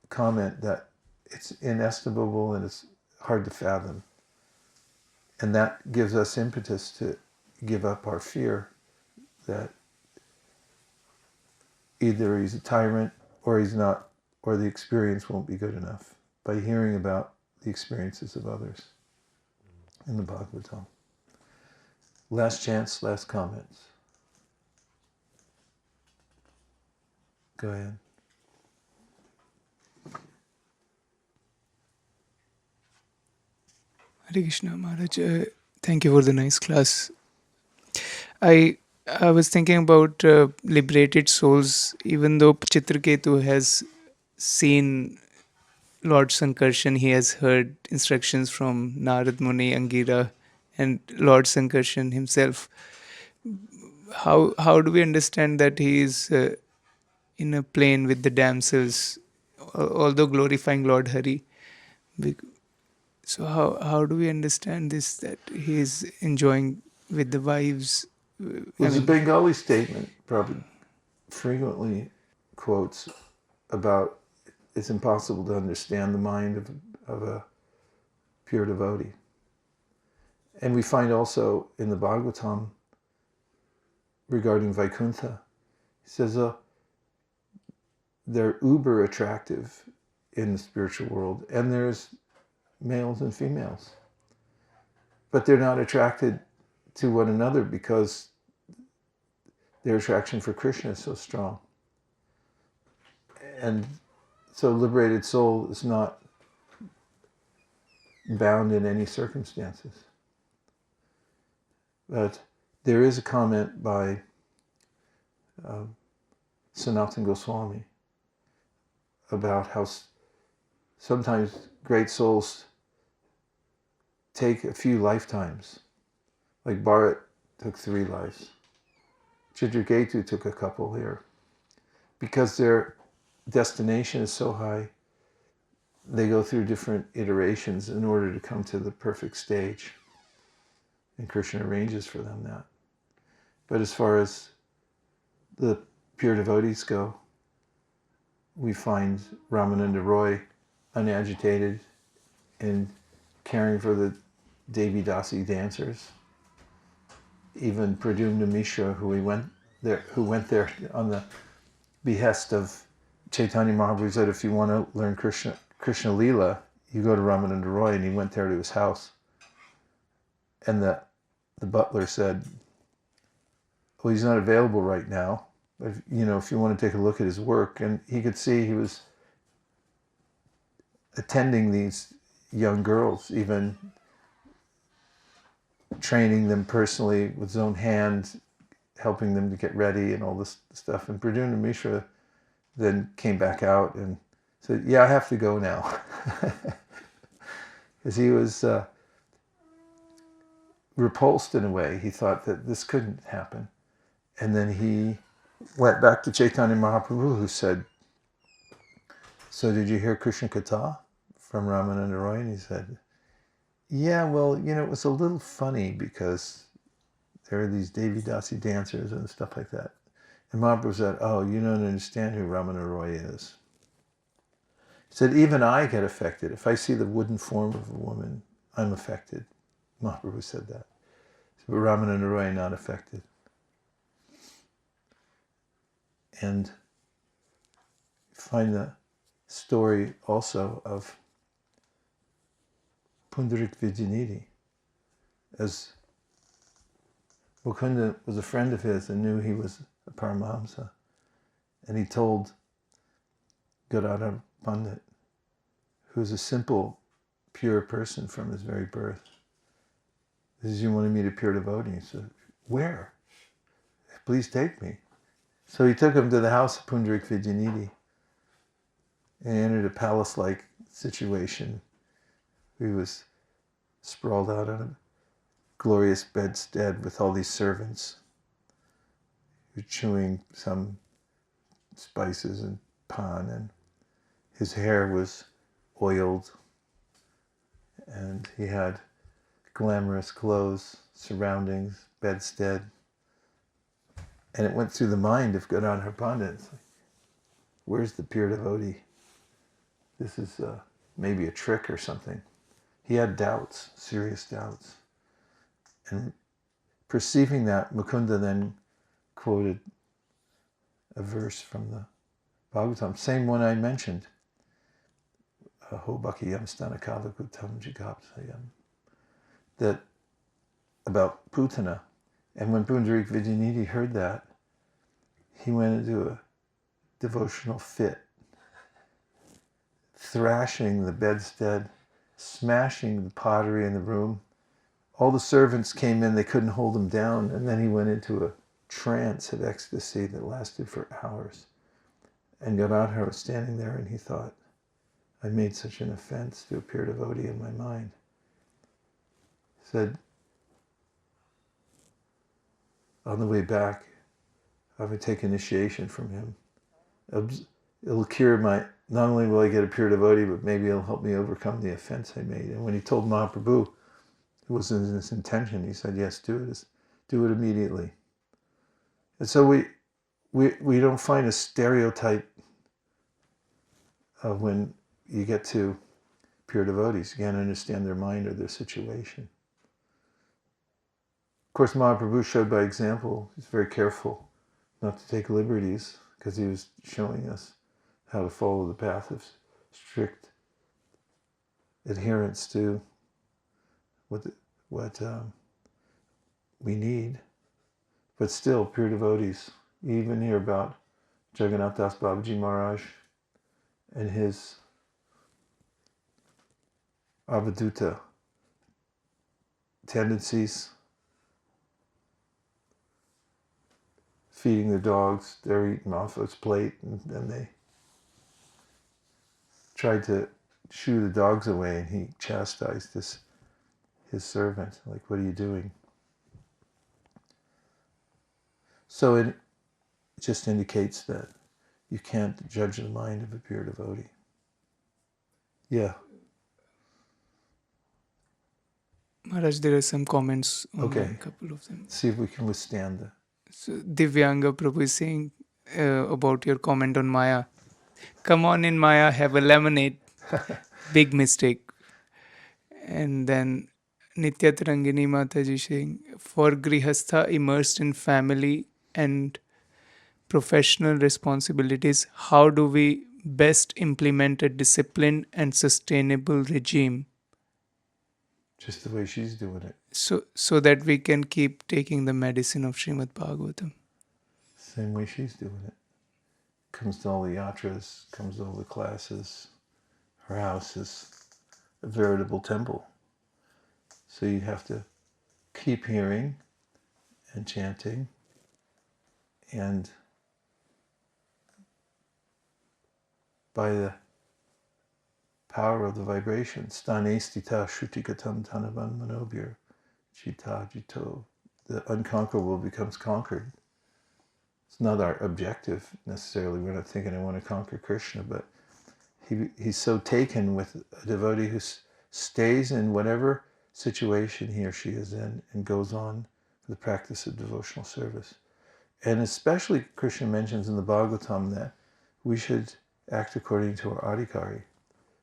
comment that it's inestimable and it's hard to fathom. And that gives us impetus to give up our fear that either he's a tyrant or he's not, or the experience won't be good enough, by hearing about the experiences of others in the Bhagavatam. Last chance, last comments. Go ahead. Hare Krishna Maharaj, thank you for the nice class. I was thinking about liberated souls. Even though Chitraketu has seen Lord Sankarshan, he has heard instructions from Narad Muni, Angira, and Lord Sankarshan himself. How do we understand that he is in a plane with the damsels, although glorifying Lord Hari? So how do we understand this, that he is enjoying with the wives? It's a Bengali statement, probably. frequently quotes about it's impossible to understand the mind of a pure devotee. And we find also in the Bhagavatam regarding Vaikuntha, he says they're uber attractive in the spiritual world, and there's males and females. But they're not attracted to one another because their attraction for Krishna is so strong. And so liberated soul is not bound in any circumstances. But there is a comment by Sanatana Goswami about how sometimes great souls take a few lifetimes. Like Bharat took 3 lives. Chitraketu took a couple here. Because their destination is so high, they go through different iterations in order to come to the perfect stage. And Krishna arranges for them that. But as far as the pure devotees go, we find Ramananda Roy unagitated in caring for the Devi Dasi dancers. Even Pradyumna Mishra, who went there on the behest of Chaitanya Mahaprabhu, said, if you want to learn Krishna Leela, you go to Ramananda Roy, and he went there to his house. And the butler said, well, he's not available right now, but if you want to take a look at his work. And he could see he was attending these young girls, even training them personally with his own hand, helping them to get ready and all this stuff. And Pradyumna Mishra then came back out and said, yeah, I have to go now. Because he was repulsed in a way. He thought that this couldn't happen. And then he went back to Chaitanya Mahaprabhu, who said, so did you hear Krishna Katha from Ramananda Roy? And he said, yeah, well, it was a little funny because there are these Devi Dasi dancers and stuff like that. And Mahaprabhu said, oh, you don't understand who Ramananda Roy is. He said, even I get affected. If I see the wooden form of a woman, I'm affected. Mahaprabhu said that. But Ramananda Roy not affected. And find the story also of Pundarik Vijayanidhi. As Mukunda was a friend of his and knew he was a Paramahamsa. And he told Gadadhar Pandit, who was a simple, pure person from his very birth, he says, you want to meet a pure devotee? He said, where? Please take me. So he took him to the house of Pundarik Vijayanidhi and entered a palace-like situation. He was sprawled out on a glorious bedstead with all these servants who were chewing some spices and pan, and his hair was oiled, and he had glamorous clothes, surroundings, bedstead. And it went through the mind of Gadadhar Pandit. It's like, where's the pure devotee? This is maybe a trick or something. He had doubts, serious doubts. And perceiving that, Mukunda then quoted a verse from the Bhagavatam, same one I mentioned. Ho bhakiyam stanakala kutam jigapsayam. That about Putana. And when Pundarik Vijayanidhi heard that, he went into a devotional fit, thrashing the bedstead, smashing the pottery in the room. All the servants came in, they couldn't hold him down, and then he went into a trance of ecstasy that lasted for hours. And Gadadhar was standing there and he thought, I made such an offense to a pure devotee in my mind. He said, on the way back, I would take initiation from him. It'll cure not only will I get a pure devotee, but maybe it'll help me overcome the offense I made. And when he told Mahaprabhu, it wasn't his intention, he said, yes, do it immediately. And so we don't find a stereotype of when you get to pure devotees. You can't understand their mind or their situation. Of course, Mahaprabhu showed by example. He's very careful not to take liberties because he was showing us how to follow the path of strict adherence to what we need. But still, pure devotees. You even hear about Jagannath Das Babaji Maharaj and his avadhuta tendencies, feeding the dogs, they're eating off his plate, and then they tried to shoo the dogs away, and he chastised his servant, like, what are you doing? So it just indicates that you can't judge the mind of a pure devotee. Yeah. Maharaj, there are some comments on Okay. a couple of them. See if we can withstand the... So Divyanga Prabhu is saying about your comment on Maya. Come on in Maya, have a lemonade. Big mistake. And then Nitya Tarangini Mataji saying, for Grihastha immersed in family and professional responsibilities, how do we best implement a disciplined and sustainable regime? Just the way she's doing it. So that we can keep taking the medicine of Srimad Bhagavatam. Same way she's doing it. Comes to all the yatras, comes to all the classes. Her house is a veritable temple. So you have to keep hearing and chanting and by the power of the vibration, stane stita shrutikatam tanavan manobhir jita jito, the unconquerable becomes conquered. It's not our objective necessarily. We're not thinking I want to conquer Krishna, but he's so taken with a devotee who stays in whatever situation he or she is in and goes on for the practice of devotional service. And especially Krishna mentions in the Bhagavatam that we should act according to our adhikari.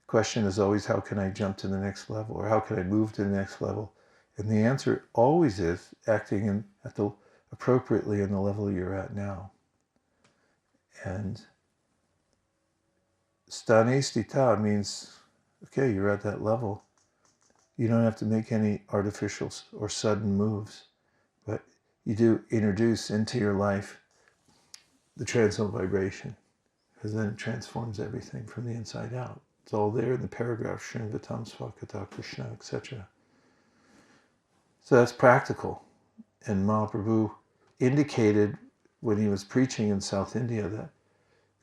Question is always, how can I jump to the next level, or how can I move to the next level? And the answer always is acting appropriately in the level you're at now. And stane stita means, okay, you're at that level. You don't have to make any artificial or sudden moves, but you do introduce into your life the transcendental vibration, because then it transforms everything from the inside out. It's all there in the paragraph, Srinvatam Svakata Krishna, etc. So that's practical. And Mahaprabhu indicated when he was preaching in South India that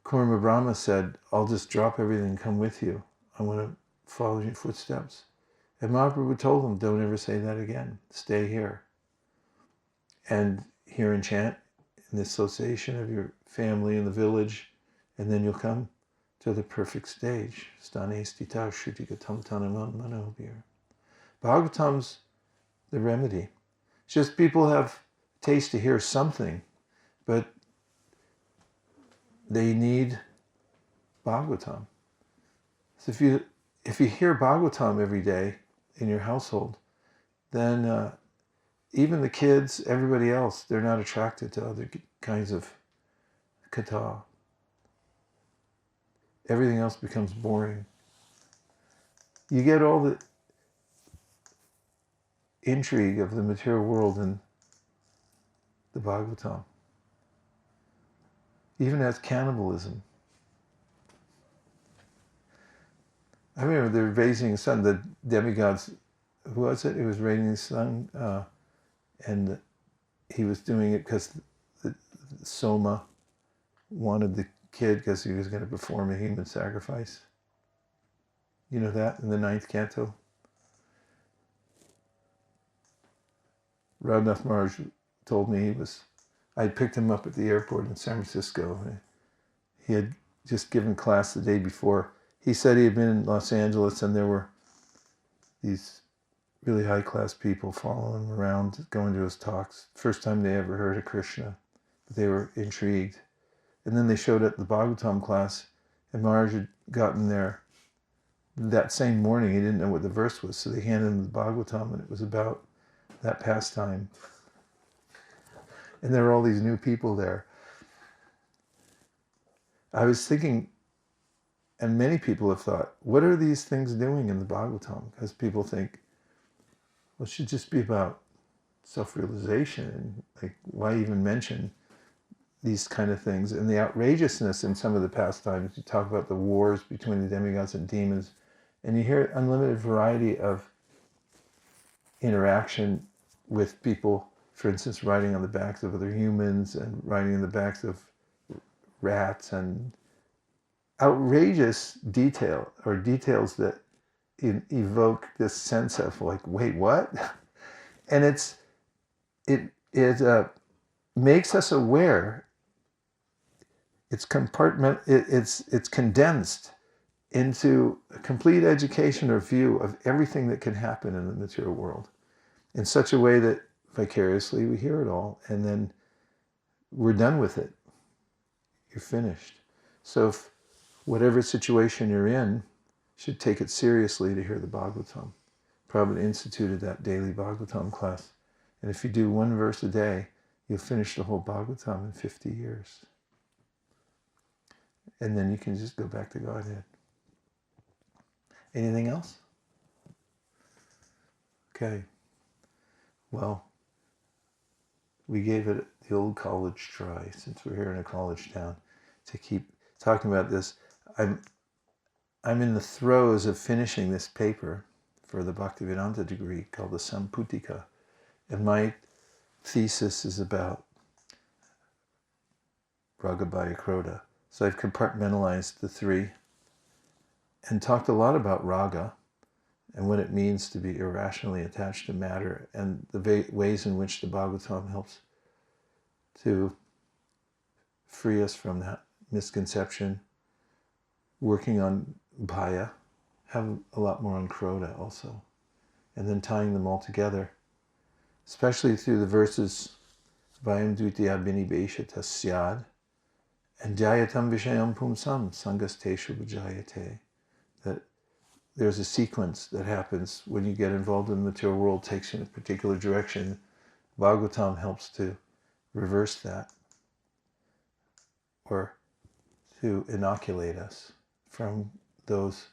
Kurma Brahma said, I'll just drop everything and come with you. I want to follow your footsteps. And Mahaprabhu told him, don't ever say that again. Stay here. And hear and chant in the association of your family in the village, and then you'll come to the perfect stage. Stane stita shrutikatam tanavam manobhir. Bhagavatam's the remedy. It's just people have taste to hear something, but they need Bhagavatam. So if you hear Bhagavatam every day in your household, then even the kids, everybody else, they're not attracted to other kinds of katha. Everything else becomes boring. You get all the intrigue of the material world in the Bhagavatam. Even as cannibalism. I remember they were raising a son, the demigods, who was it? He was raising his son, and he was doing it because Soma wanted the kid because he was going to perform a human sacrifice. You know that in the 9th canto? Radhanath Maharaj told me I picked him up at the airport in San Francisco. He had just given class the day before. He said he had been in Los Angeles and there were these really high-class people following him around, going to his talks. First time they ever heard of Krishna. But they were intrigued. And then they showed at the Bhagavatam class, and Maharaj had gotten there that same morning. He didn't know what the verse was, so they handed him the Bhagavatam, and it was about that pastime. And there were all these new people there. I was thinking, and many people have thought, what are these things doing in the Bhagavatam? Because people think, well, it should just be about self-realization, and like, why even mention these kind of things? And the outrageousness in some of the pastimes, you talk about the wars between the demigods and demons, and you hear unlimited variety of interaction with people, for instance, riding on the backs of other humans and riding on the backs of rats, and outrageous detail, or details that evoke this sense of like, wait, what? And it makes us aware. It's it's condensed into a complete education or view of everything that can happen in the material world, in such a way that vicariously we hear it all, and then we're done with it. You're finished. So if whatever situation you're in, you should take it seriously to hear the Bhagavatam. Prabhupada instituted that daily Bhagavatam class. And if you do one verse a day, you'll finish the whole Bhagavatam in 50 years. And then you can just go back to Godhead. Anything else? Okay. Well, we gave it the old college try, since we're here in a college town, to keep talking about this. I'm in the throes of finishing this paper for the Bhaktivedanta degree called the Samputika. And my thesis is about Raga Bhaya Krodha. So I've compartmentalized the three and talked a lot about raga and what it means to be irrationally attached to matter, and the ways in which the Bhagavatam helps to free us from that misconception, working on Bhaya, have a lot more on Krodha also, and then tying them all together, especially through the verses Vayam Dvitiya Binibeshata Syad and Jayatam Vishayam Pumsam Sangasteshu Vajayate. That there's a sequence that happens when you get involved in the material world, takes you in a particular direction. Bhagavatam helps to reverse that, or to inoculate us from those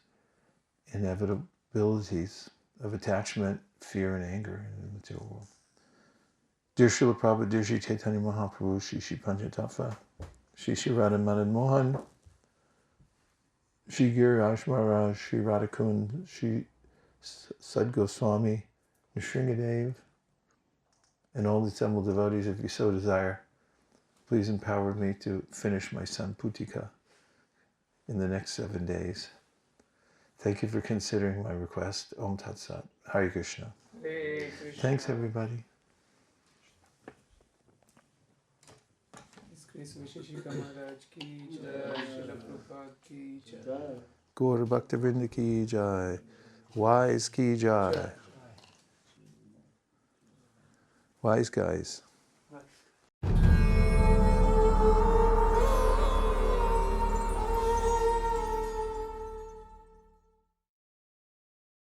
inevitabilities of attachment, fear, and anger in the material world. Dear Srila Prabhupada, dear Shri Chaitanya Mahaprabhu, Shri Shri Panchatattva, Shri Shri Radha Madan Mohan, Shri Giriraj Maharaj, Shri Radhakund, Shri Sad Goswami, Nrsingadev, and all the temple devotees, if you so desire, please empower me to finish my Samputika in the next 7 days. Thank you for considering my request. Om Tat Sat. Hare Krishna. Hare Krishna. Thanks, everybody. Gaur Bhaktivinoda ki jai. Wise ki jai. Wise guys.